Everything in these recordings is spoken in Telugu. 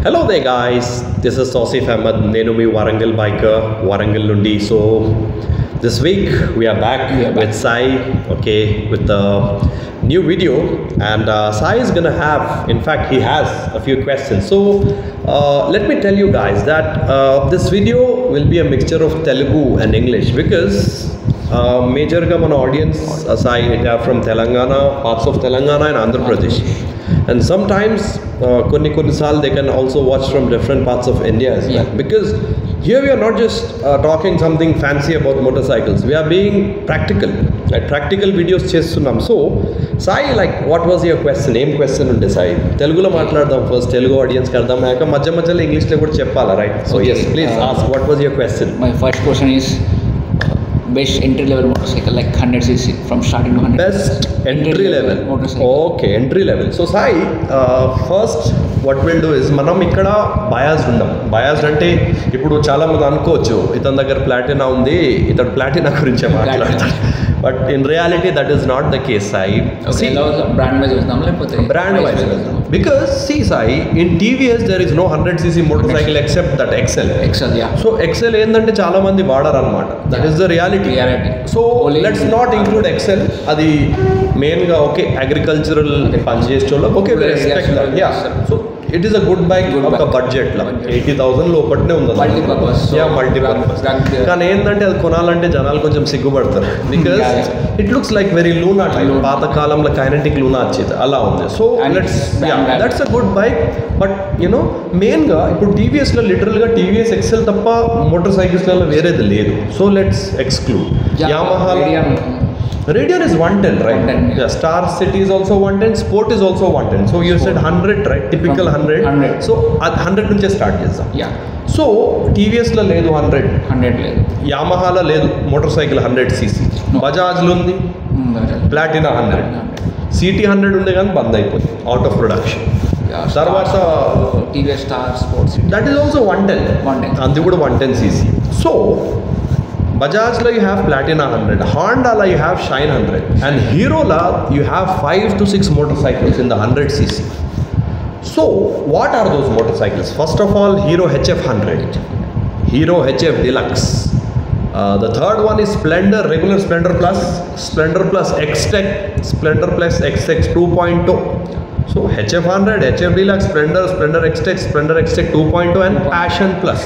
Hello there guys, this is Tausif Ahmed, Nenu mi Warangal biker, Warangal Nundi. So this week we are back with Sai, okay, with a new video, and Sai is gonna have, in fact he has a few questions. So let me tell you guys that this video will be a mixture of Telugu and English because majorly my audience Sai are from Telangana, parts of Telangana and Andhra Pradesh. And sometimes konni saal they can also watch from different parts of India as well, because here we are not just talking something fancy about motorcycles, we are being practical, right? Practical videos chestunnam. So Sai, like, what was your question? Em question unde Sai Telugulo maatladam first, Telugu audience ki ardam ayaka madhya madhyalo English lo kuda cheppala, right? So yes, please ask, what was your question? My first question is best entry level motorcycle, like 100cc from starting to 100. Best entry level motorcycle. Okay, entry level. So Sai, first what we'll do is మనం ఇక్కడ బయాస్డ్ ఉండం. బయాస్డ్ అంటే ఇప్పుడు చాలా మంది అనుకోవచ్చు ఇతని దగ్గర ప్లాటినా ఉంది, ఇతడు ప్లాటినా గురించే మాట్లాడతాడు, but in reality that is not the case. Sai brand wise చూద్దాం లేకపోతే brand wise, because see Sai in TVS there is no 100cc motorcycle except that XL. So XL ఏంటంటే చాలా మంది వాడరు అనమాట, that is the reality. So let's not include XL, అది మెయిన్గా ఓకే అగ్రికల్చరల్ పని చేసే వాళ్ళకి okay respect that. Yeah, so it is a good bike ఒక బడ్జెట్లో 80,000 లోపలనే ఉంది, మల్టీపర్పస్. కానీ ఏంటంటే అది కొనాలంటే జనాలు కొంచెం సిగ్గుపడతారు, because it looks like very Luna type, పాతకాలంలో కైనెటిక్ లూనా వచ్చేది అలా ఉంది. So let's that's a good bike. But you know మెయిన్గా ఇప్పుడు టీవీఎస్లో లిటరల్గా టీవీఎస్ ఎక్సెల్ తప్ప మోటార్ సైకిల్స్లలో వేరేది లేదు. So let's exclude Yamaha. Radian is 110, right? 110, yeah. Star City is also 110, Sport is also 110. So you said 100, right? Typical 100. So 100 నుంచి స్టార్ట్ చేద్దాం. సో టీవీఎస్లో లేదు 100 లేదు, యామహాలో లేదు మోటార్ సైకిల్ 100cc, బజాజ్లో ఉంది ప్లాటినా 100, సిటీ 100 ఉండే కానీ బంద్ అయిపోయింది, అవుట్ ఆఫ్ ప్రొడక్షన్. తర్వాత TVS star sports, that is also 110, అది కూడా 110cc. So Bajajla you have Platina 100, Honda you have Shine 100, and Hero la you have 5 to 6 motorcycles in the 100cc. So what are those motorcycles? First of all, Hero HF 100, Hero HF Deluxe. The third one is Splendor, regular Splendor Plus, Splendor Plus X-Tech, Splendor Plus X-Tech 2.0. So HF 100, HF Deluxe, Splendor, Splendor X-Tech, Splendor X-Tech 2.0 and Passion Plus.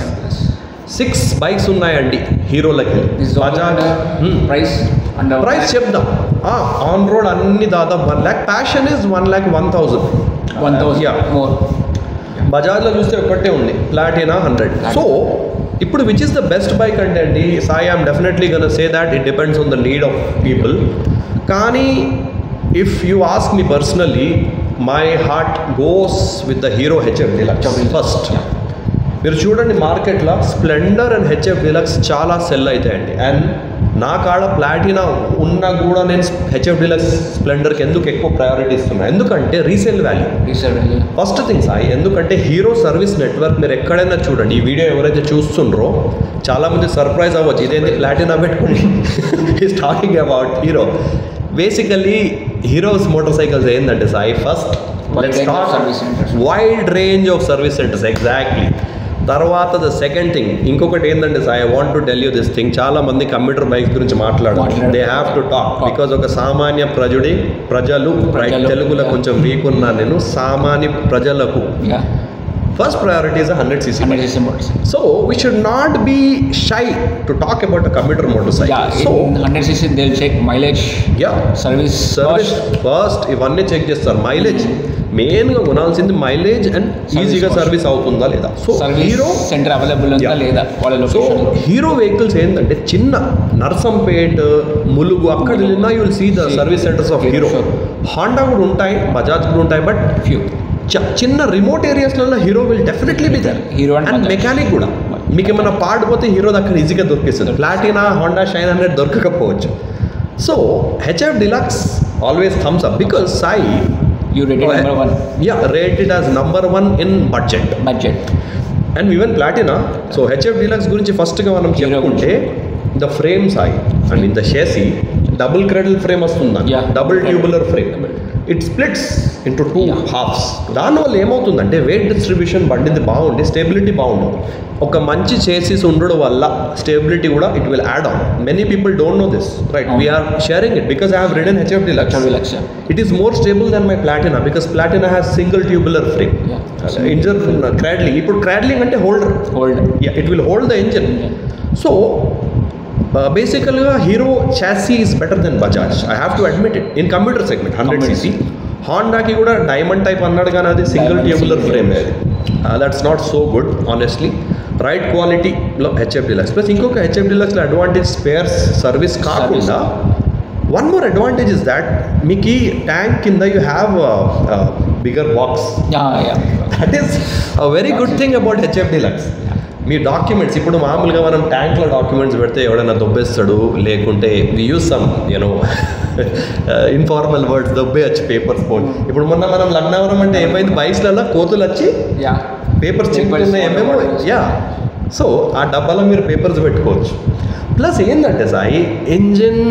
6 bikes ఉన్నాయండి హీరోలకి. బజాజ్ ప్రైస్ చెప్దాం, ఆన్ రోడ్ అన్ని దాదాపు 1 lakh, ప్యాషన్ ఇస్ 1,01,000. బజాజ్లో చూస్తే ఒక్కటే ఉంది ప్లాటినా 100. సో ఇప్పుడు which is the best bike అంటే అండి Sai, I'm definitely gonna say that it depends on the need of people. కానీ if you ask me personally, my heart goes with the Hero HF Deluxe first. మీరు చూడండి మార్కెట్లో స్ప్లెండర్ అండ్ హెచ్ఎఫ్ డిలక్స్ చాలా సెల్ అవుతాయండి, అండ్ నా కాడ ప్లాటినా ఉన్నా కూడా నేను హెచ్ఎఫ్ డిలక్స్ స్ప్లెండర్కి ఎందుకు ఎక్కువ ప్రయారిటీ ఇస్తున్నాను, ఎందుకంటే resale value first thing Sai. ఎందుకంటే హీరో సర్వీస్ నెట్వర్క్ మీరు ఎక్కడైనా చూడండి, ఈ వీడియో ఎవరైతే చూస్తుండ్రో చాలామంది సర్ప్రైజ్ అవ్వచ్చు, ఇదేంటి ప్లాటినా పెట్టుకుని is talking about Hero. Basically Hero's motorcycles ఏంటంటే Sai, first wide range of service centres, exactly. తర్వాత ద సెకండ్ థింగ్ ఇంకొకటి ఏంటంటే sir, I want to tell you this thing, చాలా మంది కంప్యూటర్ బైక్స్ గురించి మాట్లాడారు, they have to talk, because ఒక సామాన్య ప్రజలు తెలుగులో కొంచెం వీక్ ఉన్నాను నేను, సామాన్య ప్రజలకు first priority is a 100cc. So we should not be shy to talk about a commuter motorcycle. Yeah, so in 100cc they'll check mileage, service first ఇవన్నీ చెక్ చేస్తారు. మైలేజ్ మెయిన్గా కొనాల్సింది మైలేజ్ అండ్ ఈజీగా సర్వీస్ అవుతుందా లేదా. సో హీరో సెంటర్ అవైలబుల్ ఉందా లేదా వాళ్ళ లొకేషన్. సో హీరో వెహికల్స్ ఏంటంటే చిన్న నర్సంపేట్, ములుగు అక్కడ వెళ్ళినా you will see the service centres of Hero. Honda కూడా ఉంటాయి, బజాజ్ కూడా ఉంటాయి, బట్ ఫ్యూ చిన్న రిమోట్ ఏరియాస్లలో Hero will definitely be there. Hero and mechanic కూడా మీకు ఏమైనా పార్ట్ పోతే హీరో దగ్గర ఈజీగా దొరికిస్తుంది, ప్లాటినా హోండా షైన్ 100 దొరకకపోవచ్చు. So HF Deluxe always thumbs up because Sai you rated number 1. Yeah, rated as number 1 in budget. And even Platina. So HF Deluxe గురించి ఫస్ట్గా మనం చెప్పుకుంటే the frame Sai and in the chassis double cradle frame వస్తుందా, double tubular frame. It splits into two Yeah. Halves. దానివల్ల ఏమవుతుందంటే వెయిట్ డిస్ట్రిబ్యూషన్ బండిది బాగుండి స్టెబిలిటీ బాగుంటుంది. ఒక మంచి చేసిస్ ఉండడం వల్ల స్టెబిలిటీ కూడా it will add on. Many people don't know this, right? We're sharing it because I have ridden HF Deluxe. It is more stable than my Platina because Platina has single tubular frame. Engine cradling. ఇప్పుడు cradling అంటే holder. Yeah, it will hold the engine. So basically Hero chassis is better than Bajaj. I have to admit it. In commuter segment 100cc. Hondaకి కూడా డైమండ్ టైప్ అన్నాడు కానీ అది single tubular frame. That's not so good honestly. Ride క్వాలిటీలో HF Deluxe ప్లస్ ఇంకొక HF Deluxeలో అడ్వాంటేజ్ స్పేర్స్ సర్వీస్ కాకుండా one more advantage is that మీకు ట్యాంక్ కింద you have bigger box. That is a very good thing about HF Deluxe. మీ డాక్యుమెంట్స్ ఇప్పుడు మామూలుగా మనం ట్యాంక్లో డాక్యుమెంట్స్ పెడితే ఎవడైనా దొబ్బేస్తాడు, లేకుంటే we use some you know informal words దొబ్బేయచ్చు papers పోయి. ఇప్పుడు మొన్న మనం లగ్నవరం అంటే ఏమైంది, బైక్స్లలో కోతులు వచ్చి పేపర్స్ చింపుతున్నాయి ఏమేమో. యా, సో ఆ డబ్బాలో మీరు పేపర్స్ పెట్టుకోవచ్చు. ప్లస్ ఏంటంటే సాయి ఇంజిన్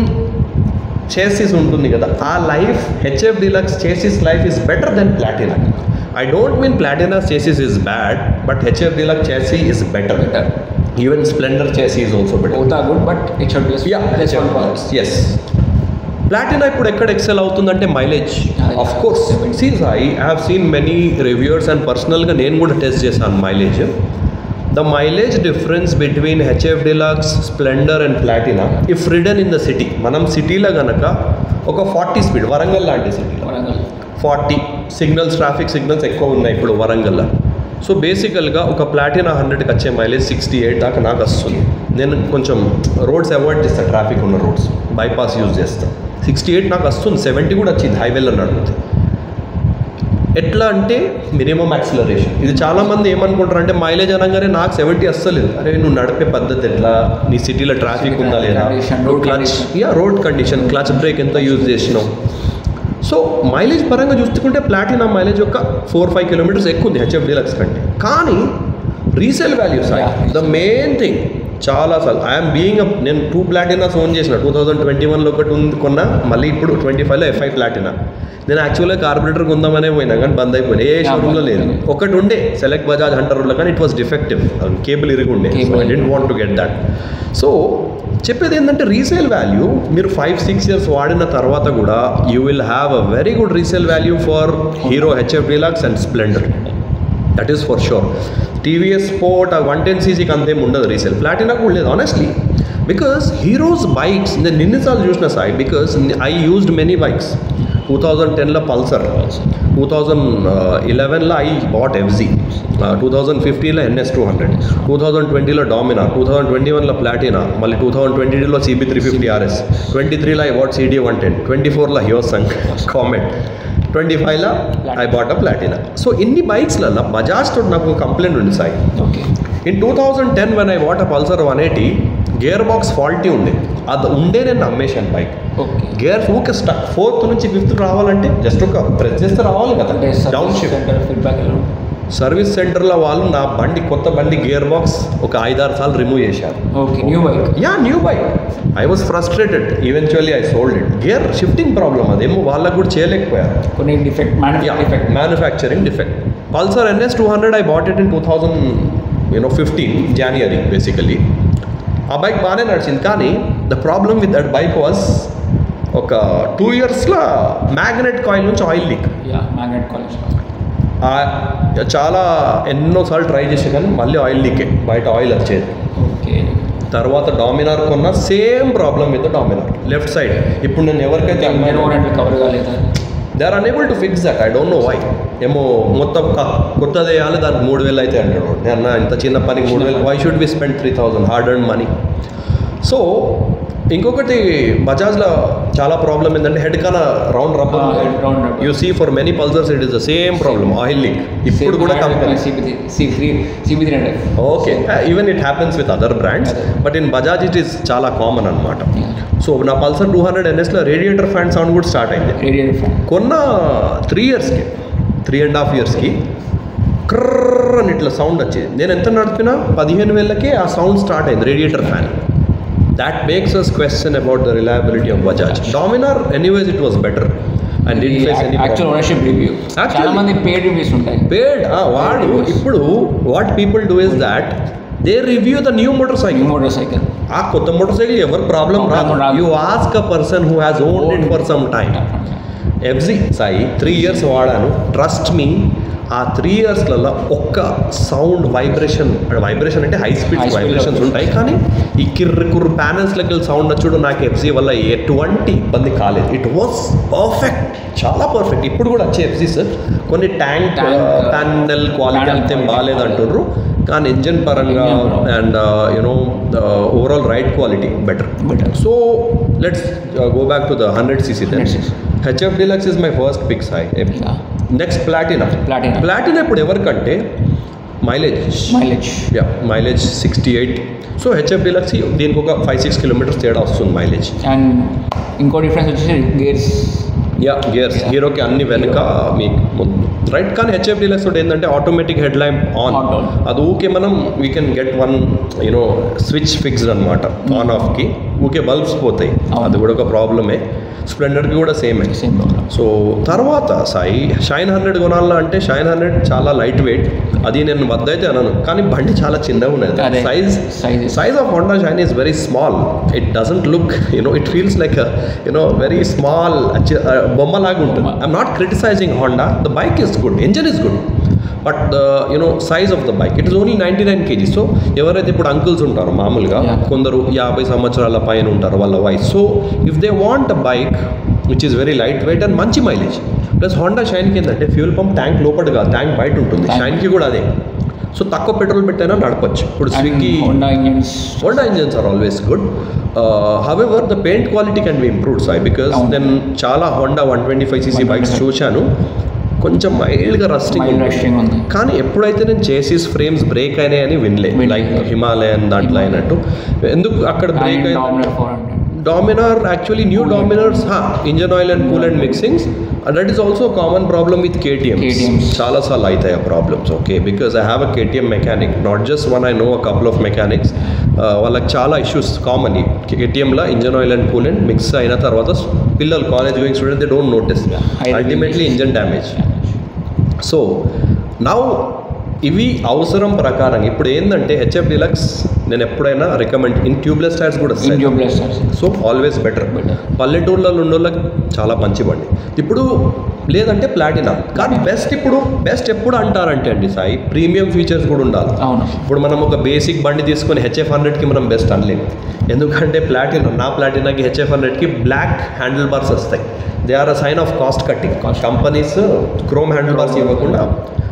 చేసిస్ ఉంటుంది కదా, ఆ life HF Deluxe chassis life is better than Platina. I don't mean Platina's chassis is bad, but HF Deluxe chassis is better. Even Splendor chassis is also better. Both are good, but HF Deluxe. Yes. Platina ఇప్పుడు ఎక్కడ ఎక్సెల్ అవుతుందంటే mileage. Of course I have seen many reviewers and పర్సనల్గా నేను కూడా టెస్ట్ చేశాను mileage. The mileage difference between HF Deluxe, Splendor and Platina if ridden in the city, మనం సిటీలో కనుక ఒక 40 స్పీడ్, వరంగల్ లాంటి సిటీలో 40 సిగ్నల్స్, ట్రాఫిక్ సిగ్నల్స్ ఎక్కువ ఉన్నాయి ఇప్పుడు వరంగల్లో. సో బేసికల్గా ఒక ప్లాటినా 100కి వచ్చే మైలేజ్ 68 దాకా నాకు వస్తుంది. నేను కొంచెం రోడ్స్ అవాయిడ్ చేస్తాను, ట్రాఫిక్ ఉన్న రోడ్స్, బైపాస్ యూజ్ చేస్తాను. 68 నాకు వస్తుంది, 70 కూడా వచ్చింది హైవేలో నడుపుతుంది. ఎట్లా అంటే మినిమం యాక్సిలరేషన్. ఇది చాలామంది ఏమనుకుంటారు అంటే మైలేజ్ అనగానే నాకు 70 వస్తలేదు. అరే నువ్వు నడిపే పద్ధతి ఎట్లా, నీ సిటీలో ట్రాఫిక్ ఉందా లేదా, clutch road condition, clutch brake ఎంత యూజ్ చేసినావు. సో మైలేజ్ పరంగా చూసుకుంటే ప్లాటినా మైలేజ్ ఒక 4-5 కిలోమీటర్స్ ఎక్కువ ఉంది HF Deluxe కంటే. కానీ resale values the main thing. చాలాసార్లు ఐఎమ్ బీయింగ్ నేను 2 ప్లాటినాస్ ఓన్ చేసిన. 2021లో ఒకటి కొన్నా, మళ్ళీ ఇప్పుడు 25లో F5 ప్లాటినా. నేను యాక్చువల్గా కార్బొరేటర్ కొందామనే పోయినా కానీ బంద్ అయిపోయినా, ఏ షోరూమ్లో లేదు. ఒకటి ఉండే సెలెక్ట్ బజాజ్ హంటర్లో, కానీ ఇట్ వాస్ డిఫెక్టివ్, కేబుల్ ఇరిగి ఉండే. I don't want to get that. So చెప్పేది ఏంటంటే రీసేల్ వాల్యూ మీరు 5-6 ఇయర్స్ వాడిన తర్వాత కూడా you will have a very good resale value for hero HF Deluxe and Splendor. That is for sure. TVS Sport 110cc అంతేం ఉండదు రీసేల్. ప్లాటినా కూడా లేదు ఆనెస్ట్లీ, బికాస్ హీరోస్ బైక్స్ నేను నిన్నసార్లు చూసిన Sai, because I used many bikes. 2010లో పల్సర్, 2011లో ఐ బాట్ FZ, 2015లో NS 200, 2020లో Dominar, 2021లో ప్లాటినా, మళ్ళీ 2022లో CB350 RS, 23లో ఐ బాట్ CD 110, 24లో Hyosung Comet, 25లో I bought a Platina. So ఇన్ని బైక్స్లలో బజాజ్ తోటి నాకు కంప్లైంట్ ఉంది Sai. In 2010 when I bought a Pulsar 180, gear box faulty ఉండే. అది ఉండే నేను అమ్మేశాను బైక్. గేర్ ఊకే స్టక్ 4th నుంచి 5th రావాలంటే జస్ట్ ఒక ప్రెస్ చేస్తే రావాలి కదా, డౌన్ షిఫ్ట్. సర్వీస్ సెంటర్లో వాళ్ళు నా బండి, కొత్త బండి గేర్ బాక్స్ ఒక 5-6 సార్లు రిమూవ్ చేశారు. New bike. I was frustrated. Eventually I sold it. Gear shifting problem, అదేమో వాళ్ళకు కూడా చేయలేకపోయారు, కొన్ని manufacturing defect. Pulsar NS 200 I bought it in 2015 January basically. ఆ బైక్ బాగానే నడిచింది, కానీ the problem with that bike was ఒక 2 ఇయర్స్లో మ్యాగ్నెట్ కాయిల్ నుంచి ఆయిల్ లీక్. చాలా ఎన్నోసార్లు ట్రై చేసే కానీ మళ్ళీ ఆయిల్ లీకే, బయట ఆయిల్ వచ్చేది. తర్వాత డామినార్ కొన్న same problem with Dominar left side. ఇప్పుడు నేను ఎవరికైతే కవర్ కాలేదు, they are unable to fix that. I don't know why. ఏమో మొత్తం కొత్తది వేయాలి, దానికి 3000 అయితే అంటాడు. నేను ఇంత చిన్న పనికి 3000, why should be spend 3000 hard earn money. So ఇంకొకటి బజాజ్లో చాలా ప్రాబ్లం ఏంటంటే హెడ్ కన్నా round rubber. You see for many Pulsars it is the same problem, oil leak. ఇప్పుడు కూడా company okay, even it happens with other brands, but in Bajaj it is చాలా కామన్ అనమాట. సో నా పల్సర్ 200 NSలో రేడియేటర్ ఫ్యాన్ సౌండ్ కూడా స్టార్ట్ అయింది. కొన్న 3 ఇయర్స్కి, 3.5 ఇయర్స్కి క్రర్ అని ఇట్లా సౌండ్ వచ్చేది. నేను ఎంత నడిపినా 15,000కే ఆ సౌండ్ స్టార్ట్ అయింది, radiator fan. That makes us question about the reliability of Bajaj. Dominar, anyways, it was better. And did face any actual ownership review. చాలా మంది పేడ్ రివ్యూస్ ఉంటాయి. పేడ్ వాడు ఇప్పుడు what people do is that they review the new motorcycle. ఆ కొత్త మోటార్ సైకిల్ ఎవరు ప్రాబ్లం రాదు. You ask a person who has owned it for some time. FZ Sai 3 years వాడాను. ట్రస్ట్ మీ, ఆ 3 yearsలలో ఒక్క సౌండ్ వైబ్రేషన్ అంటే హై స్పీడ్ వైబ్రేషన్స్ ఉంటాయి, కానీ ఈ కుర్రు ప్యానల్స్లోకి వెళ్ళి సౌండ్ వచ్చుడు నాకు ఎఫ్జీ వల్ల ఎటువంటి ఇబ్బంది కాలేదు. ఇట్ వాస్ పర్ఫెక్ట్, చాలా పర్ఫెక్ట్. ఇప్పుడు కూడా వచ్చే ఎఫ్జీస్ కొన్ని ట్యాంక్ ప్యానల్ క్వాలిటీ అంతేం బాగాలేదు అంటుర్రు, కానీ ఇంజన్ పరంగా and you know overall ride quality better. So let's go back to the 100cc then. HF Deluxe is my first pick, Sai. Next Platina ఇప్పుడు ఎవరికంటే మైలేజ్ 68. సో హెచ్ఎఫ్ డిలక్స్ దీనికి ఒక 5-6 kilometers తేడా వస్తుంది మైలేజ్. అండ్ ఇంకో డిఫరెన్స్ వచ్చేసి గేర్స్ హీరోకి అన్ని వెనుక మీకు ముందు రైట్. కానీ హెచ్ఎఫ్ డిలక్స్ తోటి ఏంటంటే ఆటోమేటిక్ హెడ్ ల్యాంప్ ఆన్, అది ఊకే మనం we can get one you know switch fixed అనమాట ఆన్ ఆఫ్కి, ఊకే బల్బ్స్ పోతాయి, అది కూడా ఒక ప్రాబ్లమే. స్ప్లెండర్కి కూడా సేమ్. సో తర్వాత సాయి షైన్ 100 కొనాలా అంటే షైన్ 100 చాలా లైట్ వెయిట్, అది నేను వద్దయితే అనను, కానీ బండి చాలా చిన్నగా ఉన్నది. Size of Honda Shine is very small. It doesn't look it feels like very small బొమ్మలాగా ఉంటుంది. I'm not criticising Honda, the bike is good, engine is good, but size of the bike it is only 99 kg. So ఎవరైతే ఇప్పుడు అంకుల్స్ ఉంటారో మామూలుగా కొందరు 50 సంవత్సరాల పైన ఉంటారు వాళ్ళ వయసు, so if they want a bike which is very light weight and మంచి మైలేజ్, ప్లస్ హోండా షైన్కి ఏంటంటే ఫ్యూల్ పంప్ ట్యాంక్ లోపల కాదు, ట్యాంక్ బయట ఉంటుంది, షైన్కి కూడా అదే. సో తక్కువ పెట్రోల్ పెట్టైనా నడపచ్చు. ఇప్పుడు Swiggy Honda engines are always good. However the paint quality can be improved Sai, because నేను చాలా హోండా 125cc బైక్స్ చూశాను, కొంచెం మైల్డ్గా రస్టింగ్ ఉంది. కానీ ఎప్పుడైతే నేను చేసిస్ ఫ్రేమ్స్ బ్రేక్ అయినాయని వినలే, లైక్ హిమాలయన్ దాంట్లో అయినట్టు. ఎందుకు అక్కడ బ్రేక్ అయింది? Dominar actually new Dominars engine oil and coolant mixings, that is also common problem with KTM. చాలాసార్లు అవుతాయి ఆ problems. Okay, because I have a KTM mechanic, not just one, I know a couple of mechanics. వాళ్ళకి చాలా ఇష్యూస్ కామన్. KTMలో engine oil and coolant mix అయిన తర్వాత పిల్లలు college going student they don't notice, ultimately engine damage. So now ఇవి అవసరం ప్రకారం ఇప్పుడు ఏంటంటే హెచ్ఎఫ్ డిలక్స్ నేను ఎప్పుడైనా రికమెండ్ ఇన్ ట్యూబ్లెస్ టైర్స్ కూడా వస్తాయి. So always better. పల్లెటూళ్ళలో ఉన్నోళ్ళకి చాలా మంచి బండి. ఇప్పుడు లేదంటే ప్లాటినా, కానీ బెస్ట్ ఎప్పుడు అంటారంటే అండి సాయి ప్రీమియం ఫీచర్స్ కూడా ఉండాలి. ఇప్పుడు మనం ఒక బేసిక్ బండి తీసుకొని HF 100కి మనం బెస్ట్ అనలేము, ఎందుకంటే నా ప్లాటినాకి HF 100కి బ్లాక్ హ్యాండిల్ బార్స్ వస్తాయి. They are a sign of cost cutting. Companies chrome handle bars ఇవ్వకుండా,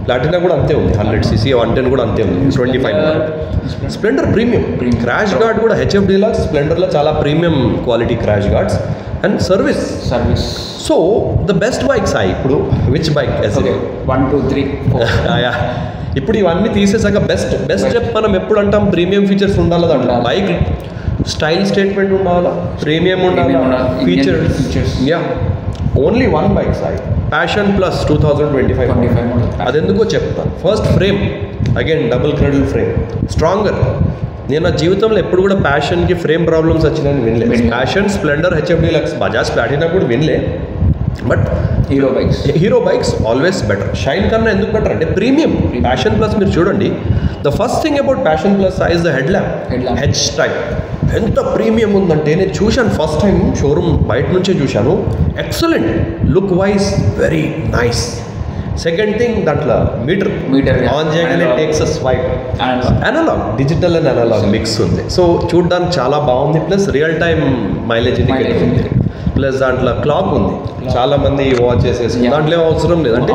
ప్లాటినా కూడా అంతే ఉంది, 100cc 110 కూడా అంతే ఉంది, 25. స్ప్లెండర్ ప్రీమియం క్రాష్ గార్డ్ కూడా HF డిలక్స్ స్ప్లెండర్లో చాలా premium quality crash guards and service. So the best bikes ఇప్పుడు విచ్ బైక్ 1 2 3 4 ఇప్పుడు ఇవన్నీ తీసేసాక బెస్ట్ స్టెప్ మనం ఎప్పుడు అంటాం ప్రీమియం ఫీచర్స్ ఉండాలి దాంట్లో. బైక్ స్టైల్ స్టేట్మెంట్ ఉండాలా, ప్రీమియం ఉండాలా, features. Only one bike Sai passion plus 2025. అదెందుకో చెప్తాను. First frame, again double cradle frame, stronger. నేను నా జీవితంలో ఎప్పుడు కూడా ప్యాషన్కి ఫ్రేమ్ ప్రాబ్లమ్స్ వచ్చినాయని వినలేదు. Passion, Splendor, HF Deluxe, Bajaj Platina కూడా వినలే. But Hero bikes always better. Shine కన్నా ఎందుకు బెటర్ అంటే ప్రీమియం. ప్యాషన్ ప్లస్ మీరు చూడండి, the first thing about Passion Plus is the head lamp. H type ఎంత ప్రీమియం ఉందంటే నేను చూశాను ఫస్ట్ టైం షోరూమ్ బయట నుంచే చూశాను. Excellent look wise, very nice. Second thing దాంట్లో మీటర్ ఆన్ చేయగానే takes a swipe, analog, digital and analog mix ఉంది. సో చూడడానికి చాలా బాగుంది. Plus real time mileage indicator ఉంది. ప్లస్ దాంట్లో క్లాక్ ఉంది. చాలా మంది వాచ్ చేసేసి దాంట్లో అవసరం లేదు. అంటే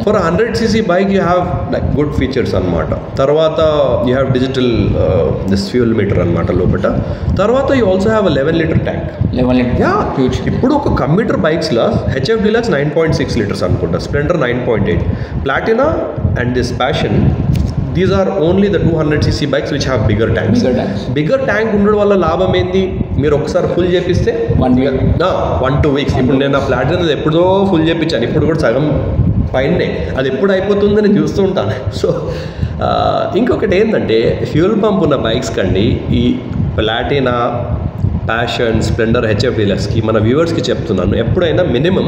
for 100cc bike you have like good features అనమాట. తర్వాత you have digital this fuel meter అనమాట లోపల. తర్వాత you also have 11 litre tank. ఇప్పుడు ఒక కమ్యూటర్ బైక్స్లో HF డిలక్స్ 9.6 లీటర్స్ అనుకుంటా, Splendor 9.8, Platina and this Passion, these are only the 200cc bikes which have bigger tanks. Bigger tank ఉండడం వల్ల లాభం ఏంది, మీరు ఒకసారి ఫుల్ చేపిస్తే 1-2 weeks. ఇప్పుడు నేను నా ప్లాటినా ఎప్పుడో ఫుల్ చేయించాను, ఇప్పుడు కూడా సగం పైనే, అది ఎప్పుడు అయిపోతుందో నేను చూస్తూ ఉంటాను. సో ఇంకొకటి ఏంటంటే ఫ్యూల్ పంప్ ఉన్న బైక్స్ కండి ఈ ప్లాటినా, ప్యాషన్, స్ప్లెండర్, HF డిలక్స్కి మన వ్యూవర్స్కి చెప్తున్నాను, ఎప్పుడైనా మినిమం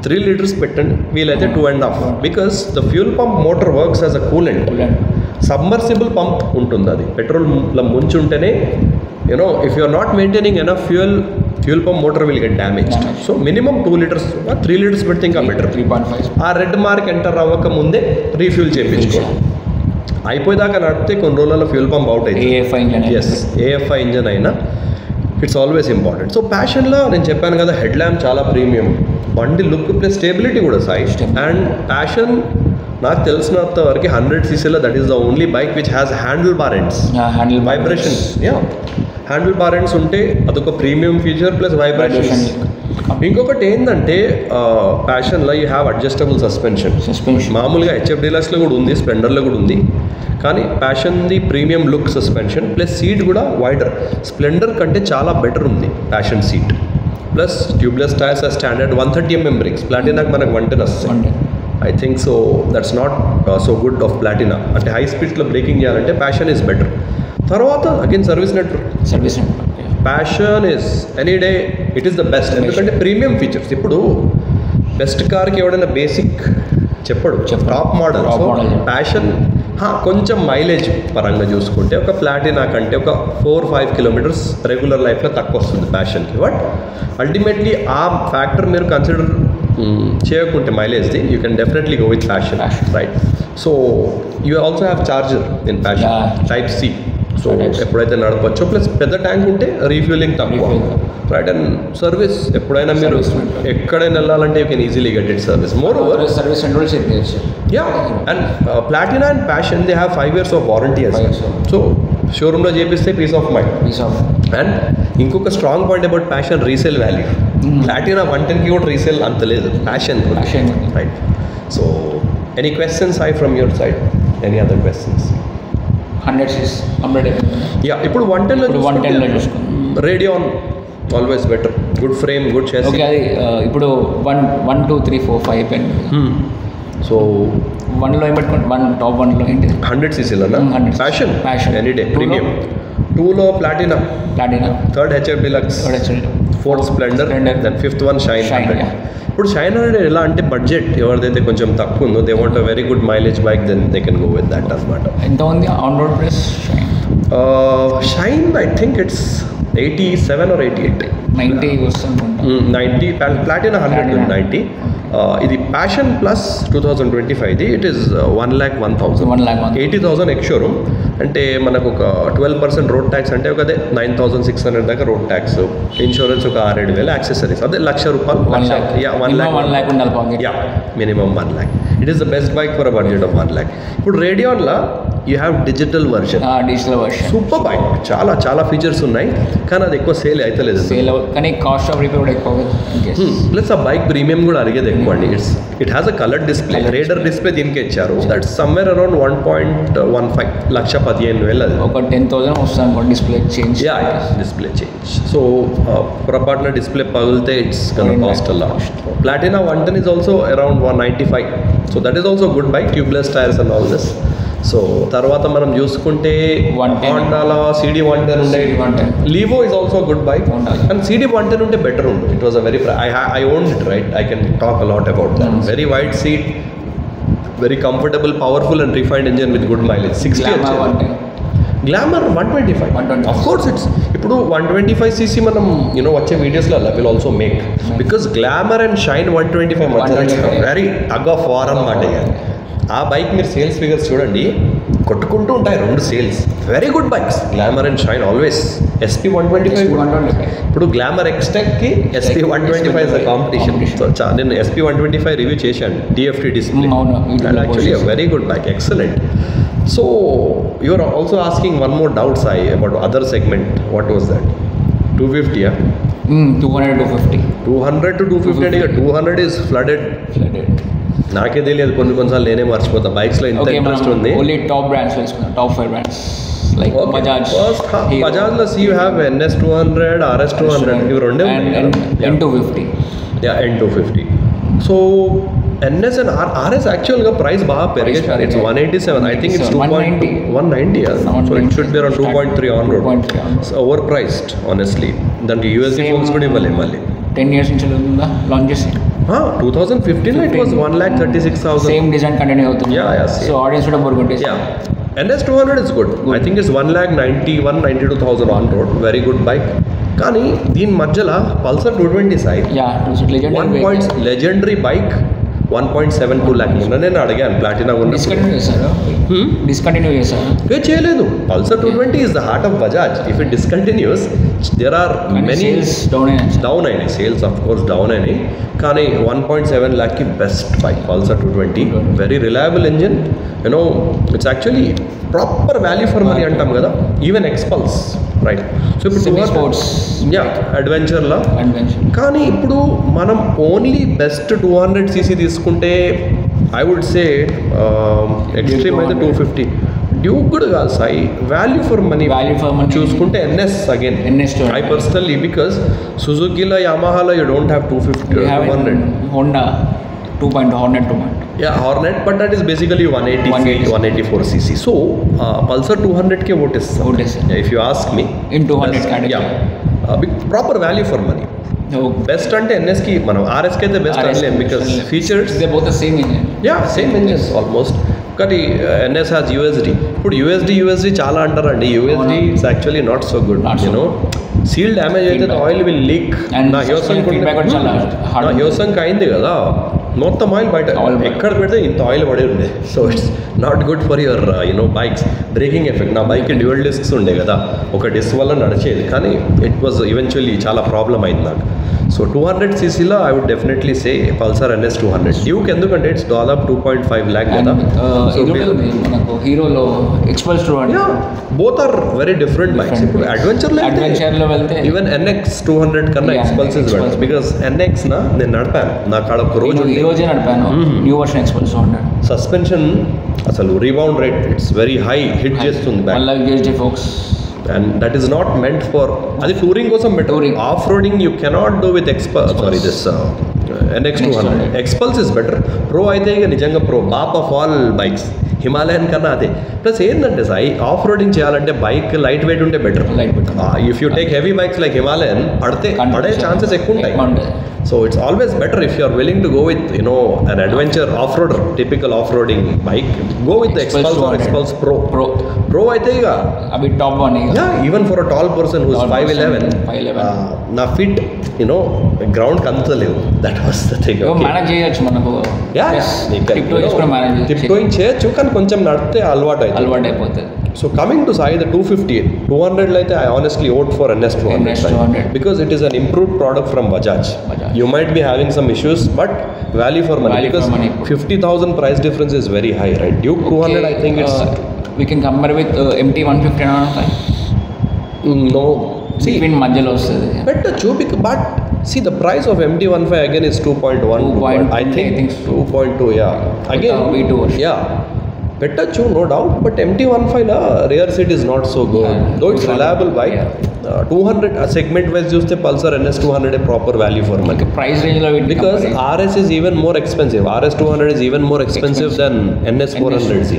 3 liters పెట్టండి, వీలైతే 2.5, because the fuel pump motor works as a coolant. Submersible pump ఉంటుంది, అది పెట్రోల్లో ముంచి ఉంటేనే you know if you are not maintaining enough fuel pump motor will get damage. So minimum 2 liters 3 liters పెడితే ఇంకా బెటర్. 3.5 ఆ రెడ్ మార్క్ ఎంటర్ అవ్వక ముందే రీఫ్యూల్ చేయించుకోండి. అయిపోయేదాకా నడిపితే కొన్ని రోజులలో ఫ్యూల్ పంప్ అవుట్ అయింది. ఏఎఫ్ఐ ఇంజన్ అయినా ఇట్స్ ఆల్వేస్ ఇంపార్టెంట్. సో ప్యాషన్లో నేను చెప్పాను కదా, హెడ్ ల్యాంప్ చాలా ప్రీమియం, బండి లుక్ ప్లస్ స్టేబిలిటీ కూడా సాయి. అండ్ ప్యాషన్ నాకు తెలిసినంత వరకు 100cc that is the only bike which has handle bar ends, vibrations. Handle bar ends ఉంటే అదొక ప్రీమియం ఫీచర్ ప్లస్ వైబ్రేషన్స్. ఇంకొకటి ఏంటంటే ప్యాషన్లో యూ హ్యావ్ అడ్జస్టబుల్ సస్పెన్షన్. మామూలుగా హెచ్ఎఫ్ డీలక్స్లో కూడా ఉంది, స్ప్లెండర్లో కూడా ఉంది, కానీ ప్యాషన్ది premium look suspension plus seat కూడా వైడర్. స్ప్లెండర్ కంటే చాలా బెటర్ ఉంది Passion seat. Plus tubeless tyres are standard 130mm brakes. ప్లాటినాకి మనకు 110 వస్తాయి. I think so that's not so good of Platina. అంటే హై స్పీడ్స్లో బ్రేకింగ్ చేయాలంటే ప్యాషన్ ఈజ్ బెటర్. తర్వాత again service network. Passion is any day it is the best, ఎందుకంటే ప్రీమియం ఫీచర్స్. ఇప్పుడు బెస్ట్ కార్కి ఎవడైనా బేసిక్ చెప్పడు, టాప్ మోడల్. ప్యాషన్ కొంచెం మైలేజ్ పరంగా చూసుకుంటే ఒక ప్లాటినా కంటే ఒక 4-5 kilometers రెగ్యులర్ లైఫ్లో తక్కువ వస్తుంది ప్యాషన్కి. బట్ అల్టిమేట్లీ ఆ ఫ్యాక్టర్ మీరు కన్సిడర్ చేయకుంటే మైలేజ్ది, you can definitely go with Passion, right? So you also have charger in Passion type C. So ఎప్పుడైతే నడపచ్చో, ప్లస్ పెద్ద ట్యాంక్ ఉంటే రీఫ్యూలింగ్ తక్కువ, రైట్? అండ్ సర్వీస్ ఎప్పుడైనా మీరు ఎక్కడైనా వెళ్ళాలంటే you can easily get it service. Moreover service and Platina and Passion they have 5 years of warranty as well. So షోరూంలో చేపిస్తే పీస్ ఆఫ్ మైండ్. అండ్ ఇంకొక strong point about Passion, resale value. Platina 110కి కూడా రీసేల్ అంత లేదు, Passion, right? So any questions from your side? Any other questions? 100cc yeah, ఇప్పుడు 110లో చూసుకుంటాం. Radeon always better, good frame, good chassis. Okay, అది ఇప్పుడు 1, 2, 3, 4, 5 పెన్. సో 1లో ఏం పెట్టుకుంటాం? టాప్ 1లో ఏంటి? 100cc passion any day premium. 2లో Platina, 3rd HF Deluxe, 4th Splendor, then 5th one Shine. ఇప్పుడు షైన్ అనేది ఎలా అంటే బడ్జెట్ ఎవరిదైతే కొంచెం తక్కువ ఉందో, they want a very good mileage bike, then they can go with that అనమాట. ఎంత ఉంది on road price Shine? I think it's 87 or 88. 90 వస్తుంది. 90. ప్లాటినా 190. ఇది ప్యాషన్ ప్లస్ 2025ది ఇట్ ఈస్ 1,01,000. 80,000 ex showroom. అంటే మనకు ఒక 12% రోడ్ ట్యాక్స్, అంటే ఒక అదే 9,600 దాకా రోడ్ ట్యాక్స్, ఇన్సూరెన్స్ ఒక 6,000, యాక్సెసరీస్ అదే ₹1,00,000. 1 lakh ఉండాలి pocket. Yeah, minimum 1 lakh. It is the best bike for a budget of 1 lakh. ఇప్పుడు రేడియాన్లో you have digital version. Super bike, చాలా చాలా ఫీచర్స్ ఉన్నాయి, కానీ అది ఎక్కువ సేల్ అయితే లేదు. కానీ కాస్ట్ ఆఫ్ రిపేర్ కూడా ఎక్కువ. ప్లస్ ఆ బైక్ ప్రీమియం కూడా అడిగేది ఎక్కువ అండి. It has a colour display, radar display దీనికి ఇచ్చారు. దట్స్ సమ్వేర్ అరౌండ్ 1.15 1,15,000 అది. ఒక 10,000 వస్తుంది display change. Yeah, display change. So పొరపాటున డిస్ప్లే పగిలితే ఇట్స్ కన్నా కాస్ట్ అలా. Platina 110 is also around 195. So that is also good bike, tubeless tyres and all this. So తర్వాత మనం చూసుకుంటే హోండాలో CD110 ఉండే, Livo is also good bike. And CD110 ఉంటే బెటర్ ఉంది. It was a very I owned it, right? I can talk a lot about that. Very wide seat, very comfortable, powerful and refined engine with good mileage. 60 glamour 125. Of course it's ఇప్పుడు 125cc మనం వచ్చే వీడియోస్లో will also make, because glamour and shine 125 మధ్య వెరీ టగ్ ఆఫ్ వార్ అన్నమాట. ఆ బైక్ మీరు సేల్స్ ఫిగర్స్ చూడండి, కొట్టుకుంటూ ఉంటాయి రెండు sales. Very good bikes, Glamour and Shine always. SP 125 ఇప్పుడు గ్లామర్ ఎక్స్టెక్కి SP 125 is a competition. So నేను SP 125 రివ్యూ చేశాను, TFT display, and actually very good bike, excellent. So you are also asking one more doubt, Sai, about other segment. What was that? 250, yeah? 200 to 250. 200 to 250 and 200 is flooded. నాకే తెలియదు, కొన్నిసార్లు నేనే మర్చిపోతా. బైక్స్లో ఇంత ఇంట్రెస్ట్ ఉంది. ఓన్లీ టాప్ బ్రాండ్స్ వేసుకున్నాం, టాప్ 5 బ్రాండ్స్ లైక్ బజాజ్. బజాజ్లో యూ హ్యావ్ NS 200, RS 200, ఇవి రెండే N250. Yeah, N250. So NS and RS యాక్చువల్గా ప్రైస్ బాగా పెరిగేది. It's 187. I think it's 190. So it should be around 2.3 on road. Overpriced honestly. దానికి USD ఫోన్స్ కూడా ఇవ్వలేము మళ్ళీ. 10 years నుంచి లాంచ్ చేసి 2015 it was 1,36,000. Same design continue అవుతుంది. Yeah, same. సో ఆడియన్స్ కూడా బోర్ కొట్టేసి. Yeah. NS 200 is good. I think it's 1,91,92,000 on road. Very good bike. కానీ దీని మధ్యలో Pulsar 220 side yeah legendary bike 1.72 lakh. మొన్న నేను అడిగాను ప్లాటినా డిస్కంటిన్యూ చేశారు చేయలేదు. Pulsar 220 is the heart of Bajaj. If it discontinues, there are many down అయినాయి సేల్స్, ఆఫ్ కోర్స్ డౌన్ అయినాయి. కానీ 1.7 lakh కి best bike Pulsar 220. Very reliable engine, you know it's actually proper value for money అంటాం కదా. Even ఎక్స్పల్స్ right. సో ఇప్పుడు స్పోర్ట్స్ అడ్వెంచర్లా. కానీ ఇప్పుడు మనం ఓన్లీ బెస్ట్ 200cc తీసుకుంటే ఐ వుడ్ సే ఎక్స్ట్రీమ్ అయితే 250. డ్యూక్ కూడా కాదు సాయి, వాల్యూ ఫర్ మనీ చూసుకుంటే NS again. I personally because సుజుకిలో యమహాలో you don't have 250 Honda 2.0 Hornet 2.0. Yeah, Hornet, but that is basically 184cc. So, Pulsar 200K what is? If you ask me. In 200 category. Yeah. Proper value for money. Best ante NS ki manam RS ki the best only because features they both the same engine. Yeah, same engines almost. కానీ NS has USD. ఇప్పుడు USD చాలా అంటారండి. USD it's actually not so good. You know seal damage అయితే ఆయిల్ విల్ లీక్. నా హ్యోసంగ్ అయింది కదా, మొత్తం ఆయిల్ బయట ఎక్కడ పెడితే ఇంత ఆయిల్ పడి ఉండే. So it's not good for your you know bikes. Braking effect. నా బైక్ డ్యూయల్ డిస్క్స్ ఉండే కదా, ఒక డిస్క్ వల్ల నడిచేది, కానీ ఇట్ వాజ్ ఈవెన్చువల్లీ చాలా ప్రాబ్లం అయింది నాకు. సో 200ccలో I would definitely say Pulsar NS 200. Duke ఎందుకంటే ఇట్స్ దాదాపు 2.5 lakh కదా. మనకు హీరోలో Xpulse 200. Both are very different bikes. ఇప్పుడు అడ్వెంచర్లో వెళ్తే ఈవెన్ NX 200 కన్నా Xpulse is better. Because NX నేను నడిపాను, నాకు ఆడ ఒక రోజే నడిపాను న్యూ వర్షన్ ఎక్స్పల్స్ 200. సస్పెన్షన్ అసలు rebound rate it's very high, hit చేస్తుంది forks. And that is not meant for అది టూరింగ్ కోసం better. Off roading you cannot do with this NX 200. Xpulse is better. Pro అయితే ఇక నిజంగా ప్రో బాప్ ఆఫ్ ఆల్ బైక్స్. హిమాలయన్ కన్నా అదే. ప్లస్ ఏంటంటే సాయి ఆఫ్ రోడింగ్ చేయాలంటే బైక్ లైట్ వెయిట్ ఉంటే better. If you take heavy bikes like Himalayan పడే ఛాన్సెస్ ఎక్కువ ఉంటాయి. So it's always better if you are willing to go with you know an adventure off roader, typical off roading bike, go with Xpulse or Xpulse pro అయితే ఇక అవి top one. Even for a tall person who's 5'11", నా ఫిట్ యునో గ్రౌండ్కి అందుతలేవు. That was the thing. Manage చేయొచ్చు మనకు, టిప్టోయింగ్ చేయొచ్చు, కానీ కొంచెం నడితే అలవాటు అయిపోతుంది. So coming to Sai the 250, 200లో అయితే I honestly vote for NS 200 because it is an improved product from Bajaj. You might be having some issues, but value for money because 50,000 price difference is very high, right? Duke 200, I think it's we can compare with MT 150 and no. See, between మధ్యలో వస్తుంది better చూపిక, but see the price of MT 15 again is 2.1. I think 2.2. Yeah, again V2 yeah. పెట్టచ్చు, no doubt. But MT 15 rear seat is not so good, though it's reliable bike. 200 segment wise చూస్తే Pulsar NS 200 proper value for money price రేంజ్లో. Because RS is even more expensive. RS 200 is even more expensive then NS 400.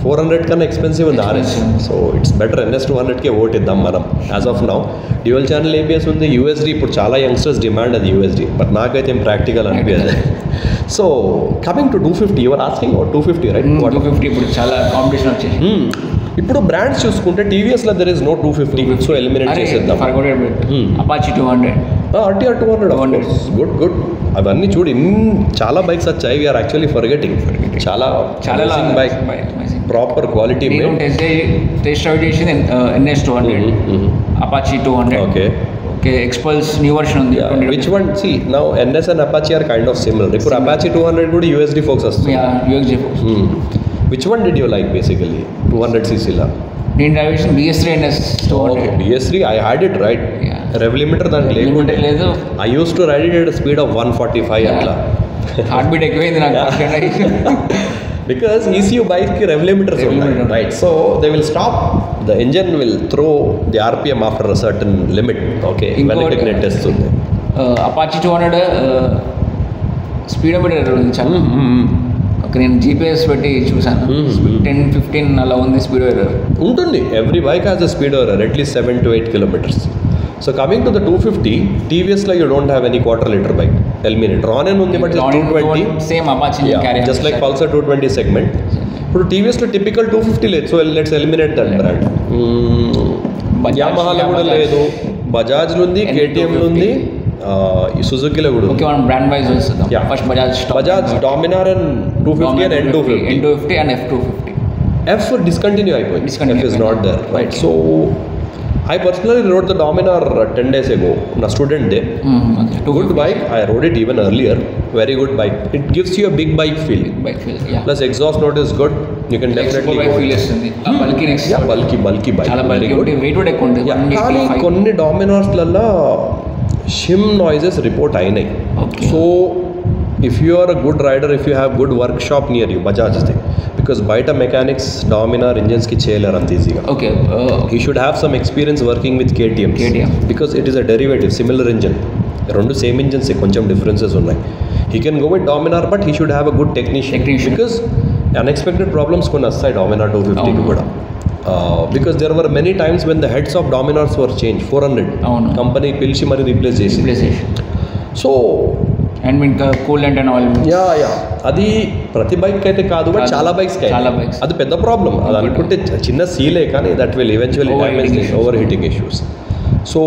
400 కన్నా ఎక్స్పెన్సివ్ ఉంది RS. So it's better NS 200కే ఓట్ ఇద్దాం మనం as of now. Dual channel ABS ఉంది. USD ఇప్పుడు చాలా యంగ్స్టర్స్ డిమాండ్ అది USD, బట్ నాకైతే ఏం ప్రాక్టికల్ అనిపించదు. So coming to 250, your asking 250 right? 250 ఇప్పుడు చాలా కాంపిటీషన్ వచ్చేసి. ఇప్పుడు బ్రాండ్స్ చూసుకుంటే TVSలో there is no 250, so eliminate చేసేద్దాం. Apache 200, RTR 200 good. అవన్నీ చూడు, చాలా బైక్స్ వచ్చాయి. We're actually forgetting. చాలా bike, proper quality. Test drive చేసింది NS 200, Apache 200. Okay, Xpulse new version ఉంది. Which one? See now NS and Apache are kind of similar. ఇప్పుడు అపాచీ 200 కూడా USD ఫోక్స్ వస్తుంది. USD forks. Which one did you like basically 200cc? నేను డ్రైవ్ చేసిన BS3 NS 200. BS3 I had it right. Rev limiter దానికి లేకుంటే లేదు. I use to ride it at speed of 145 అట్లా. హార్ట్ బీట్ ఎక్కువైంది నాకు. Because ECU bike ki rev limiters ఉన్నాయి, right? So they will stop, the engine will throw the RPM after a certain limit. Okay, when it tests ఉంది. Apache 200 స్పీడోమీటర్ ఉంది చాలా. ఓకే, నేను జీపీఎస్ పెట్టి చూసాను, 10-15 అలా ఉంది స్పీడ్ ఎర్రర్ ఉంటుంది. Every bike has a speed error at least 7 to 8 kilometers. So coming to the 250, TVSలో you don't have any quarter liter bike, eliminator. Ronin ఉంది but 220 same Apache carry just like Pulsar 220 segment. ఇప్పుడు TVSలో టిపికల్ 250 లేదు, so let's eliminate that brand. యామహాలో కూడా లేదు, బజాజ్లో ఉంది, కేటీఎంలో ఉంది, ఈ సుజుకిలో కూడా ఓకే. మనం బ్రాండ్ వైజ్ వస్తుంది. First Bajaj Dominar and 250 and N250 and F250. F discontinue అయిపోయింది. F is not there, right? So I personally rode the Dominar 10 days ago. Na student day. Good bike. I rode it even earlier. Very good bike. It gives you a big bike feel. Yeah. Plus exhaust note is good. You can definitely go. Feel చేస్తుంది. bulky next. Yeah, bulky bike. చాలా bulky ఉంటే weight కూడా ఎక్కువ ఉంటుంది. కానీ కొన్ని Dominars లల్ల shim noises report అయినాయి. So if you are a good rider, if you have good workshop near you, Bajaj is there. Because బయట మెకానిక్స్ డామినార్ ఇంజన్స్కి చేయలేరు అంత ఈజీగా. Okay, he should have some experience working with KTM because it is a derivative similar engine. రెండు సేమ్ ఇంజన్స్, కొంచెం డిఫరెన్సెస్ ఉన్నాయి. He can go with Dominar but he should have a good technician because unexpected problems కొన్ని వస్తాయి డామినార్ 250కి కూడా. Because there were many times when the heads of Dominars were change 400 company పిలిచి మరి రీప్లేస్ చేసి. సో అండ్ ఇంకా కూలెంట్ అండ్ ఆల్. యా అది ప్రతి బైక్ అయితే కాదు, బట్ చాలా బైక్స్ అది పెద్ద ప్రాబ్లం. అది అనుకుంటే చిన్న సీలే, కానీ that will eventually damage overheating issues. So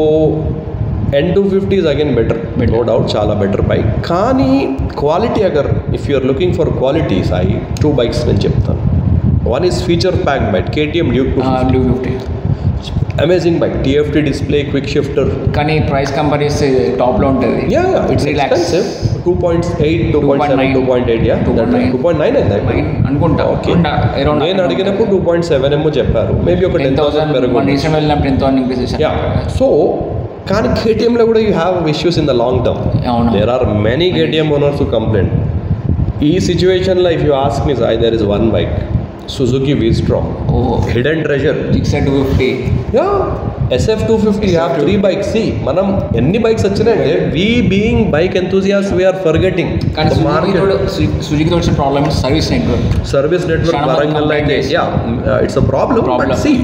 N250 is again better, no doubt, చాలా బెటర్ బైక్. కానీ క్వాలిటీ అగర్ if you are looking for quality, Sai 2 bikes నేను చెప్తాను. One is feature pack bike KTM Duke 250. Amazing bike, TFT display, quick shifter. కానీ ప్రైస్ కంపేర్ చేస్తే టాప్లో ఉంటుంది. It's expensive. 2.8, 2.7, 2.8 2.9 అయింది అనుకుంటా. ఓకే, నేను అడిగినప్పుడు 2.7 ఏమో చెప్పారు. మేబీ ఒక 10,000 పెరుగుతుంది. సో కానీ KTMలో కూడా you have issues in the long term. There are many KTM owners who complaint. ఈ సిచ్యువేషన్లో if you ask me Sai, there is one bike, Suzuki V-Strom, hidden treasure. Gixxer 250. Yeah, SF 250. You have 3 bikes. See, manam enni bikes vachinante, we being bike enthusiasts, we are forgetting the market. Suzuki tho vachina problem is service network Warangal like it's a problem. But see,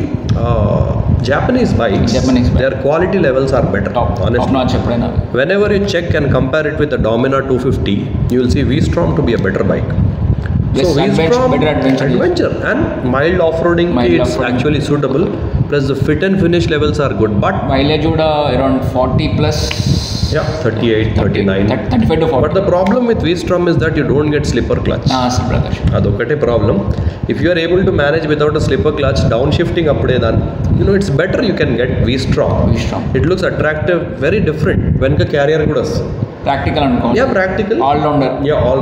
Japanese bikes, their quality levels are better. Honestly, whenever you check and compare it with the Dominar 250, you will see V-Strom to be a better bike. So V-Strom, better adventure and mild off-roading, it's actually suitable. Plus the fit and finish levels are good, but mileage would around 40 plus. Yeah, 38, 39, 35 to 40. But the problem with V-Strom is that you don't get slipper clutch. Adokate problem. If you are able to manage without a slipper clutch, downshifting appude then it's better. You can get V-Strom. It looks attractive, very different. Venka carrier kuda practical anko. Yeah, practical. All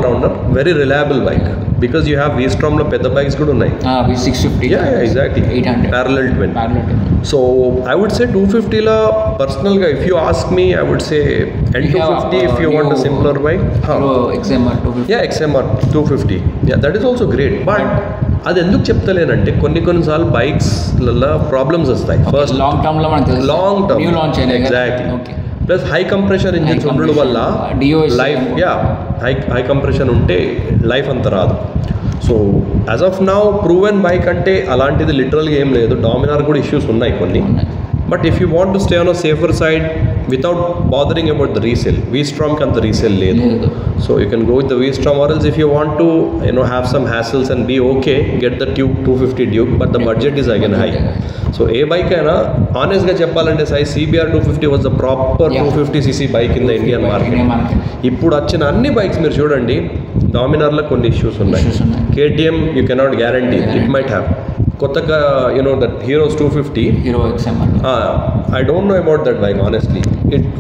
rounder. Very reliable bike. Because you have V-Strom lo pedda bikes kuda unnai. V650. Yeah, exactly. 800. Parallel twin. So I would say 250 la personal ga, if you ask me, I would say N250 if you want a simpler bike. XMR 250. Yeah, XMR 250. Yeah, that is also great. But అది ఎందుకు చెప్తలేనంటే కొన్నిసార్లు బైక్స్లలో ప్రాబ్లమ్స్ వస్తాయి. First long term new launch exactly. Plus high compression engines ఉండడం వల్ల లైఫ్ హై కంప్రెషన్ ఉంటే లైఫ్ అంత రాదు. So as of now proven bike అంటే అలాంటిది లిటరల్గా ఏం లేదు. డామినార్ కూడా ఇష్యూస్ ఉన్నాయి కొన్ని. But if you want to stay on a safer side without bothering about the resale, V-Stromకి అంత రీసేల్ లేదు. So you can go with the V-Strom, or else if you want to have some hassles and be okay, get the Duke 250 Duke, but the budget is again high. So A bike అయినా ఆనెస్ట్గా చెప్పాలంటే CBR 250 was the proper 250cc bike in the Indian market. ఇప్పుడు వచ్చిన అన్ని బైక్స్ మీరు చూడండి, డామినార్లో కొన్ని ఇష్యూస్ ఉన్నాయి. KTM you cannot guarantee, it might have. కొత్తగా that Hero's 250 Hero XMR, I don't know about that bike honestly.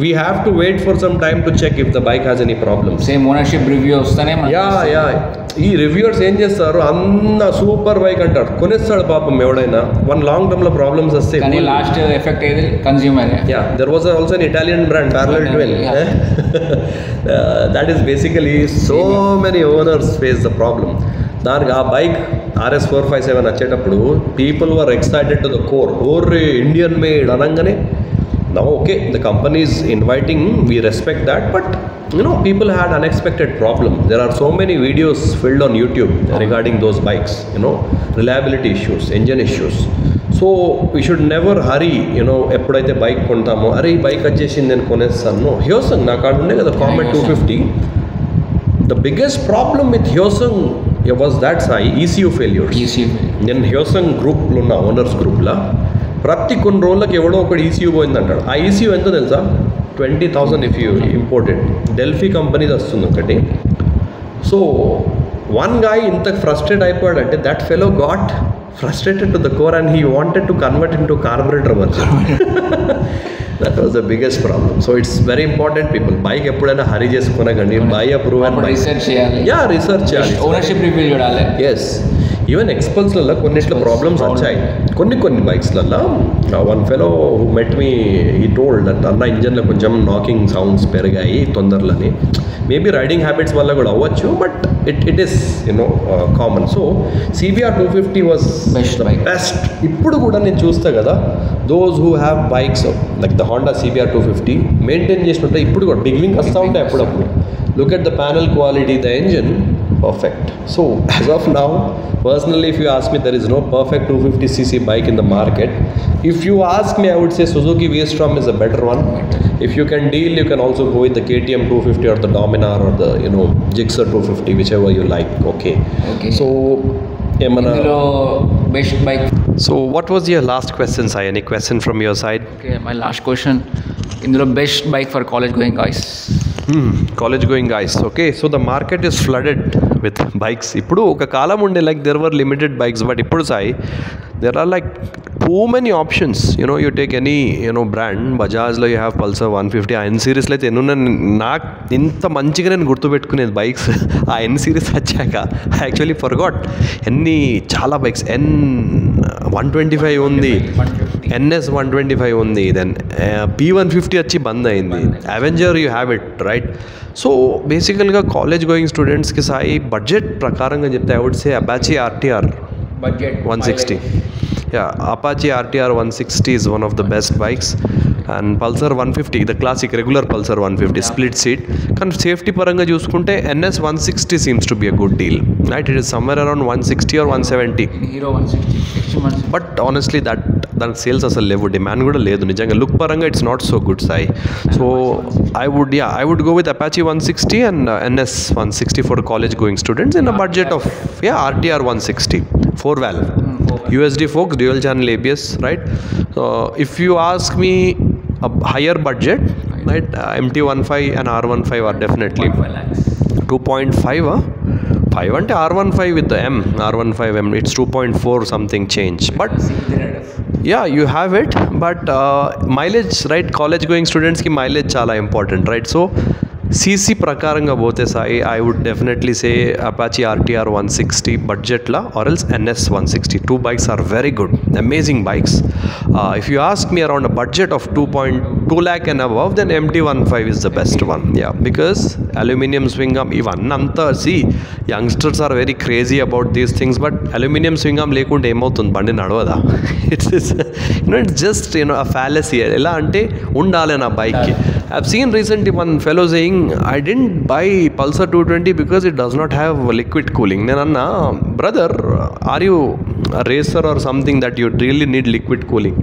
We have to wait for some time to check if the bike has any problems. Same ownership review వస్తేనే ఈ రివ్యూవర్స్ ఏం చేస్తారు, అన్న సూపర్ బైక్ అంటారు, కొనేస్తాడు పాపం ఎవడైనా. వన్ లాంగ్ టర్మ్ లో ప్రాబ్లమ్స్ వస్తాయి, కానీ లాస్ట్ ఎఫెక్ట్ ఏది consumer. there was also an Italian brand, Parallel Twin. That is basically so many owners face the problem. దానికి ఆ బైక్ RS 457 వచ్చేటప్పుడు people were excited to the core. ఓర్రే ఇండియన్ మేడ్ అనగానే Now, okay, the company is inviting, we respect that, but you know, people had unexpected problem. There are so many videos filled on YouTube regarding those bikes, you know, reliability issues, engine issues. So we should never hurry, you know, ఎప్పుడైతే బైక్ కొంటామో అరే ఈ బైక్ వచ్చేసింది నేను కొనేస్తాను. హ్యోసంగ్ నా కాడ ఉండే కదా comet 250. The biggest problem with Hyosung was that ECU failures. నేను హ్యోసంగ్ గ్రూప్లో ఉన్న ఓనర్స్ గ్రూప్లో ప్రతి కొన్ని రోజులకు ఎవడో ఒకటి ECU పోయిందంటాడు. ఆ ECU ఎంతో తెలుసా? 20,000 if you imported. డెల్ఫీ కంపెనీది వస్తుంది ఒకటి. సో వన్ గాయ్ ఇంత ఫ్రస్ట్రేట్ అయిపోయాడంటే that fellow got frustrated to the core and he wanted to convert into carburetor version. That was the biggest problem. So it's very important, people. Bike eppudaina hurry chesukonagandi, buy a proven bike. Research cheyali. Yeah, research cheyali. Ownership review chudale. Yes. Even Expulsలలో కొన్నిట్లో ప్రాబ్లమ్స్ వచ్చాయి. కొన్ని బైక్స్లలో one fellow who met me he told that అన్న ఇంజన్లో కొంచెం నాకింగ్ సౌండ్స్ పెరిగాయి తొందరలని. మేబీ రైడింగ్ హ్యాబిట్స్ వల్ల కూడా అవ్వచ్చు, but it is you know common. So CBR 250 was best. ఇప్పుడు కూడా నేను చూస్తా కదా, those who have bikes like the Honda CBR 250 maintain చేసినట్టే ఇప్పుడు కూడా బిగ్ వింగ్ వస్తూ ఉంటాయి అప్పుడప్పుడు. Look at the panel quality, the engine perfect. So as of now, personally, if you ask me, there is no perfect 250cc bike in the market. If you ask me, I would say Suzuki V-Strom is a better one. If you can deal, you can also go with the KTM 250 or the Dominar or the, you know, Gixxer 250, whichever you like. Okay. So best bike. So what was your last question, Sai? Any question from your side? Okay, my last question. Indulo best bike for college going guys. College going guys. Okay, so the market is flooded with bikes. Ippudu oka kalam unde like there were limited bikes, but ippudu Sai there are like too many options. You know, you take any, you know, brand. Bajaj lo you have Pulsar 150. ఆ N series లో అయితే నాకు ఇంత మంచిగా నేను గుర్తుపెట్టుకునేది బైక్స్ ఆ N series వచ్చాక ఐ యాక్చువల్లీ ఫర్గాట్. చాలా బైక్స్ N125 ఉంది, NS 125 ఉంది, దెన్ P150 వచ్చి బంద్ అయింది, Avenger you have it right. So బేసికల్గా కాలేజ్ గోయింగ్ స్టూడెంట్స్కి సాయి బడ్జెట్ ప్రకారంగా చెప్తే I would say Apache RTR budget 160. Yeah, Apache RTR 160 is one of the best bikes, and Pulsar 150, the classic regular Pulsar 150 split seat. Kan safety paranga chusukunte NS 160 seems to be a good deal, right? It is somewhere around 160 or 170. Hero 160. But honestly that sales asal levu, demand kuda ledu nijanga. Look paranga it's not so good, Sai. So I would go with Apache 160 and NS 160 for college going students in a budget of RTR 160 4 valve. USD forks, dual channel ABS, right? If you ask me a higher budget, right, MT15 and R15 are definitely 2.5 5 ante R15 with the R15M it's 2.4 something change, but yeah, you have it, but mileage, right, college going students ki mileage chala important, right? So CC ప్రకారంగా పోతే Sai I would definitely say Apache RTR 160 budget la or else NS 160. Two bikes are very good, amazing bikes. If you ask me around a budget of 2.2 lakh and above, then MT15 is the best one. Yeah, because aluminum swing arm even anta, see, youngsters are very crazy about these things, but aluminum swing arm lekunte emoutundi bandi nadavada. It's just a fallacy. Ela ante undale na bike ki. I've seen recently one fellow saying I didn't buy Pulsar 220 because it does not have liquid cooling. Nenanna, brother, are you a racer or something that you really need liquid cooling?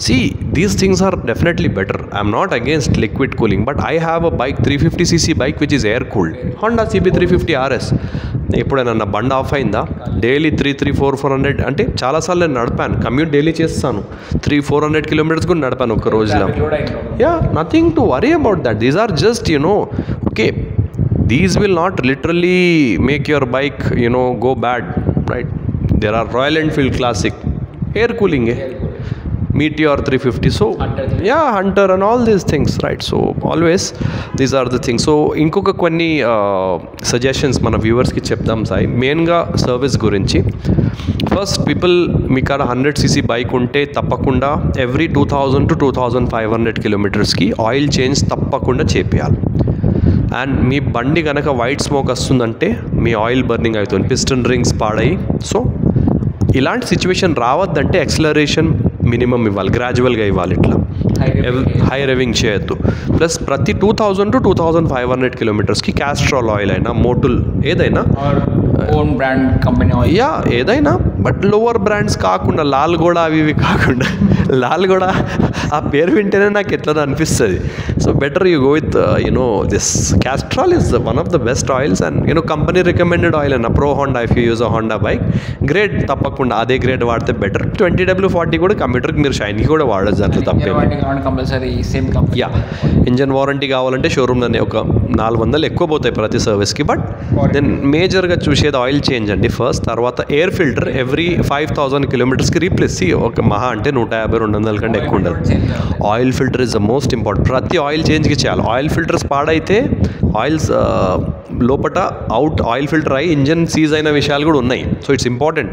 See, these things are definitely better. I'm not against liquid cooling, but I have a bike 350cc bike which is air cooled, Honda CB350 RS. ఎప్పుడైనా నా బండి ఆఫ్ అయిందా? డైలీ 300-400 అంటే చాలాసార్లు నేను నడిపాను, కమ్యూట్ డైలీ చేస్తాను, 300-400 kilometers కూడా నడిపాను ఒక రోజులో. Nothing to worry about that. These are just okay, these will not literally make your bike go bad, right? There are Royal Enfield Classic air cooling, Meteor 350, so Hunter and all these things, right? So always these are the things. So inkoka konni suggestions mana viewers ki chepdam sai, main ga service gurinchi. First, people mikada 100cc bike unte tappakunda every 2000 to 2500 kilometers ki oil change tappakunda chepiyali. And మీ బండి కనుక వైట్ స్మోక్ వస్తుందంటే మీ ఆయిల్ బర్నింగ్ అవుతుంది, పిస్టన్ రింగ్స్ పాడాయి. సో ఇలాంటి సిచ్యువేషన్ రావద్దంటే యాక్సిలరేషన్ మినిమం ఇవ్వాలి, గ్రాడ్యువల్గా ఇవ్వాలి. ఇట్లా హై రెవింగ్ చేయొద్దు. ప్లస్ ప్రతి 2000 to 2500 కిలోమీటర్స్కి క్యాస్ట్రాల్ ఆయిల్ అయినా మోటుల్ ఏదైనా ఓన్ బ్రాండ్ కంపెనీ ఆయిల్ ఏదైనా బట్ లోవర్ బ్రాండ్స్ కాకుండా లాల్ కూడా అవి ఇవి కాకుండా లాల్ కూడా ఆ పేరు వింటేనే నాకు ఎట్లా అనిపిస్తుంది. So better you go with this Castrol is one of the best oils and company recommended oil అన్న pro Honda if you use a Honda bike grade తప్పకుండా అదే గ్రేడ్ వాడితే బెటర్. 20W40 కూడా కంప్యూటర్కి మీరు షైన్కి కూడా వాడచ్చు అట్లా తప్పే. యా ఇంజన్ వారంటీ కావాలంటే షోరూమ్లోనే ఒక 400 ఎక్కువ పోతాయి ప్రతి సర్వీస్కి. బట్ దెన్ మేజర్గా చూసేది ఆయిల్ చేంజ్ అండి ఫస్ట్. తర్వాత ఎయిర్ ఫిల్టర్ ఎవ్రీ 5000 కిలోమీటర్స్కి రీప్లేస్ ఒక మహా అంటే 150-200 కంటే ఎక్కువ ఉండదు. Oil filter is the most important. ప్రతి ఆయిల్ చేంజ్కి చేయాలి. ఆయిల్ ఫిల్టర్స్ పాడైతే ఆయిల్స్ లోపల అవుట్ ఆయిల్ ఫిల్టర్ అయ్యి ఇంజన్ సీజ్ అయిన విషయాలు కూడా ఉన్నాయి. So it's important.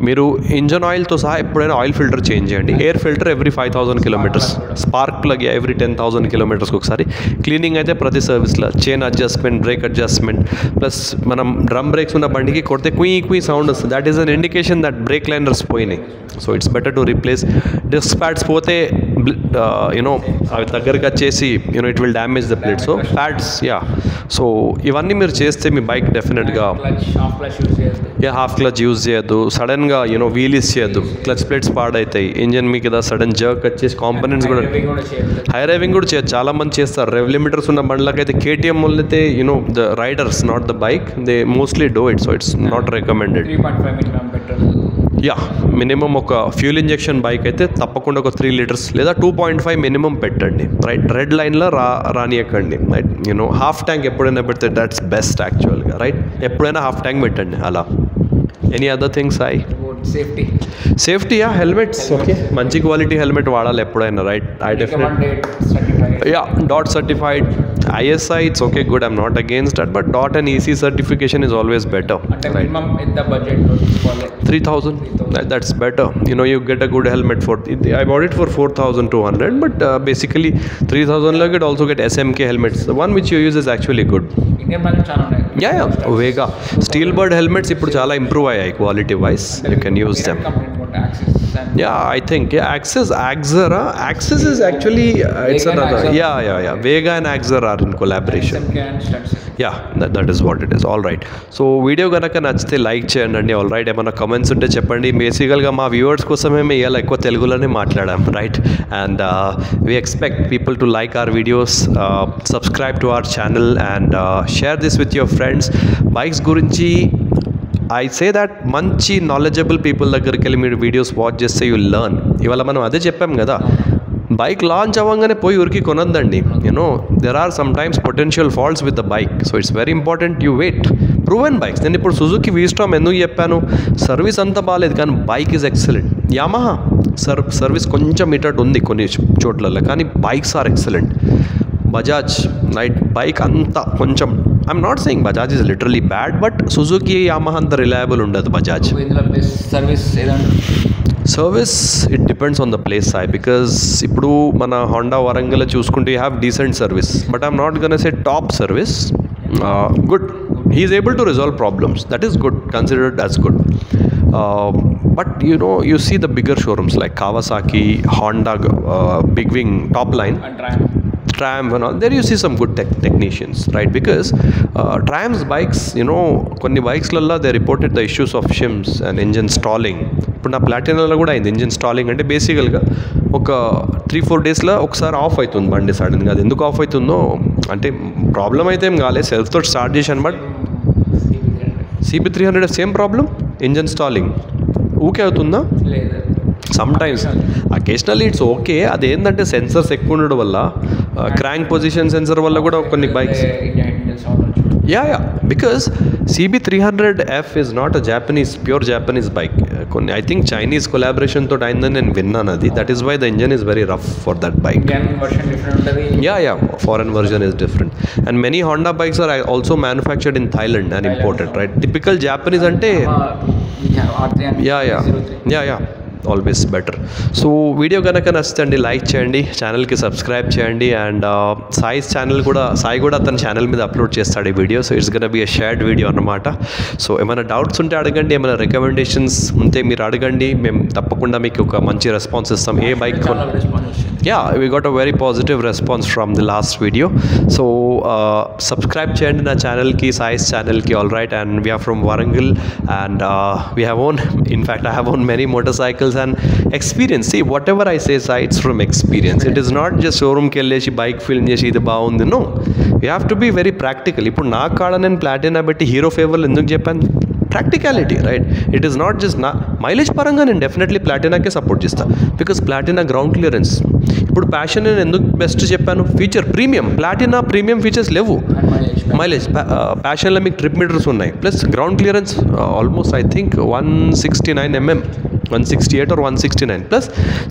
మీరు ఇంజన్ ఆయిల్తో సహా ఎప్పుడైనా ఆయిల్ ఫిల్టర్ చేంజ్ చేయండి. Air filter every 5000 kilometres, spark plug every 10,000 కిలోమీటర్స్కి ఒకసారి. క్లీనింగ్ అయితే ప్రతి సర్వీస్లో chain adjustment, brake adjustment. Plus మనం డ్రమ్ బ్రేక్స్ ఉన్న బండికి కొడితే కుయ్ సౌండ్ వస్తుంది. That is an indication that brake liners పోయినాయి. So it's better to replace. Disc pads పోతే అవి దగ్గరికి వచ్చేసి it will damage the plate. So pads so ఇవన్నీ మీరు చేస్తే మీ బైక్ డెఫినెట్గా హాఫ్ క్లచ్ యూజ్ చేయొద్దు. సడన్గా వీలీస్ చేయొద్దు. Clutch plates పాడవుతాయి. ఇంజన్ మీకు కదా సడన్ జర్క్ వచ్చేసి కాంపోనెంట్స్ కూడా హై రైవింగ్ కూడా చేయొచ్చు. చాలా మంది చేస్తారు. రెవ్ లిమిటర్స్ ఉన్న బండ్లకైతే కేటీఎం వాళ్ళైతే the riders not the bike they mostly do it. So it's not recommended. Minimum ఒక ఫ్యూల్ ఇంజెక్షన్ బైక్ అయితే తప్పకుండా ఒక 3 లీటర్స్ లేదా 2.5 మినిమం పెట్టండి. రైట్ రెడ్ లైన్లో రానియకండి. రైట్ హాఫ్ ట్యాంక్ ఎప్పుడైనా పెడితే దట్స్ బెస్ట్ యాక్చువల్గా. రైట్ ఎప్పుడైనా హాఫ్ ట్యాంక్ పెట్టండి అలా. Any other things safety helmets okay మంచి క్వాలిటీ హెల్మెట్ వాడాలి ఎప్పుడైనా. Right I definite DOT certified ISI it's okay good. I'm not against that, but DOT and EC certification is always better. Right. Minimum in the budget 3,000 that's better. You get a good helmet for I bought it for 4,200 but basically 3,000 like it also get SMK helmets. The one which you use is actually good. Indian brand చాలా ఉన్నాయి. Vega Steelbird helmets ఇప్పుడు చాలా ఇంప్రూవ్ అయ్యాయి quality wise. You can use them. I think Axis is actually it's another Vega and Axer are in collaboration. That is what it is. All right, so video కనుక నచ్చితే లైక్ చేయండి. ఆల్ రైట్ ఏమైనా కమెంట్స్ ఉంటే చెప్పండి. బేసికల్గా మా వ్యూవర్స్ కోసమే మేము ఇలా ఎక్కువ తెలుగులోనే మాట్లాడాం. Right and we expect people to like our videos, subscribe to our channel and share this with your friends. Bikes గురించి I say that మంచి నాలెడ్జబుల్ పీపుల్ దగ్గరికి వెళ్ళి మీరు వీడియోస్ వాచ్ చేస్తే యూ లర్న్. ఇవాళ మనం అదే చెప్పాం కదా, బైక్ లాంచ్ అవ్వగానే పోయి ఉరికి కొనొద్దండి. There are some times potential faults with the bike. So it's very important you wait. Proven bikes నేను ఇప్పుడు సుజుకి వీస్టామ్ ఎందుకు చెప్పాను, సర్వీస్ అంతా బాగాలేదు కానీ bike is excellent. Yamaha service కొంచెం ఇటట్ ఉంది కొన్ని చోట్లలో కానీ bikes are excellent. Bajaj right bike అంతా కొంచెం I'm not saying Bajaj is literally bad but Suzuki Yamaha అంత రిలయబుల్ ఉండదు Bajaj. Service it depends on the place Sai. Because ఇప్పుడు మన హోండా వరంగల్ చూసుకుంటే you have decent service but I'm not gonna say top service. Good he is able to resolve problems, that is good, considered as good. But you see the bigger showrooms like Kawasaki, Honda, Big Wing, Top Line, Triumph and all. There you see some good technicians, right? Because Triumph's bikes, కొన్ని బైక్స్లలో they reported the issues of shims and engine stalling. ఇప్పుడు నా ప్లాటినాలో కూడా అయింది ఇంజిన్ స్టాలింగ్. అంటే బేసికల్గా ఒక 3-4 డేస్లో ఒకసారి ఆఫ్ అవుతుంది బండి సడన్గా. అది ఎందుకు ఆఫ్ అవుతుందో అంటే ప్రాబ్లం అయితే ఏం కాలేదు, సెల్ఫ్తో స్టార్ట్ చేశాను. But CB300 same problem, engine stalling ఊకే అవుతుందా? Sometimes occasionally it's okay. అదేంటంటే సెన్సర్స్ ఎక్కువ ఉండడం వల్ల క్రాంక్ పొజిషన్ సెన్సర్ వల్ల కూడా కొన్ని bikes because CB300F is not a pure Japanese bike. కొన్ని ఐ థింక్ చైనీస్ కొలాబరేషన్ తోటి అయిందని నేను విన్నాను అది. That is why the engine is very rough for that bike. Foreign version is different and many Honda bikes are also manufactured in Thailand and imported. Right typical Japanese అంటే ఆల్వేస్ బెటర్. సో వీడియో కనుక నచ్చుతండి లైక్ చేయండి, ఛానల్కి సబ్స్క్రైబ్ చేయండి. అండ్ సాయి కూడా తన ఛానల్ మీద అప్లోడ్ చేస్తాడు ఈ video. So it's gonna B a shared video అన్నమాట. సో ఏమైనా డౌట్స్ ఉంటే అడగండి, ఏమైనా రికమెండేషన్స్ ఉంటే మీరు అడగండి, మేము తప్పకుండా మీకు ఒక మంచి రెస్పాన్స్ ఇస్తాం. ఏ bike we got a very positive response from the last video. So subscribe చేయండి నా ఛానల్కి, సాయిస్ ఛానల్కి. All right. And we are from Warangal and we have owned, in fact I have owned many motorcycles and experience. See, whatever I say, Sai, it's from experience. It is not just showroomకి వెళ్ళేసి బైక్ ఫిల్మ్ చేసి ఇది బాగుంది. No, you have to be very practical. ఇప్పుడు నా కాడ నేను ప్లాటినా పెట్టి హీరో ఫేవర్లు ఎందుకు చెప్పాను? Practicality, right? It is not just mileage పరంగా నేను డెఫినెట్లీ ప్లాటినాకే సపోర్ట్ చేస్తాను, బికాస్ ప్లాటినా గ్రౌండ్ క్లియరెన్స్. ఇప్పుడు ప్యాషన్ నేను ఎందుకు బెస్ట్ చెప్పాను? Feature premium. Platina premium features లేవు. మైలేజ్ ప్యాషన్లో మీకు ట్రిప్ మీటర్స్ ఉన్నాయి, plus ground clearance almost I think 169 mm, 168 or 169, plus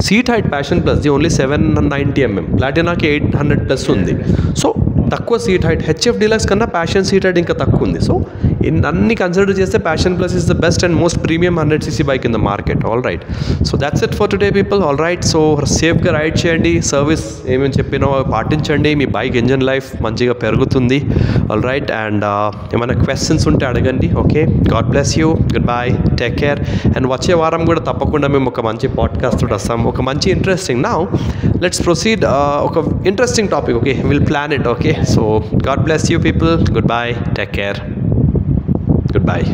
seat height passion plus the only 790 mm, ప్లాటినాకి 800+ ఉంది. సో తక్కువ సీట్ హైట్. హెచ్ఎఫ్ డీలక్స్ కన్నా ప్యాషన్ సీట్ హైట్ ఇంకా తక్కువ ఉంది. సో అన్ని కన్సిడర్ చేస్తే passion Plus is the best and most premium 100cc bike in the market. All right. So that's it for today people. All right. So సేఫ్గా రైడ్ చేయండి, సర్వీస్ ఏమేమి చెప్పినో పాటించండి, మీ బైక్ ఇంజన్ లైఫ్ మంచిగా పెరుగుతుంది. All right. అండ్ ఏమైనా క్వశ్చన్స్ ఉంటే అడగండి. Okay, God bless you, good bye, take care. And వచ్చే వారం కూడా తప్పకుండా మేము ఒక మంచి పాడ్కాస్ట్ వస్తాం, ఒక మంచి ఇంట్రెస్టింగ్. Now let's proceed. ఒక interesting topic. Okay, will plan it. Okay, so God bless you people. Goodbye, take care, goodbye.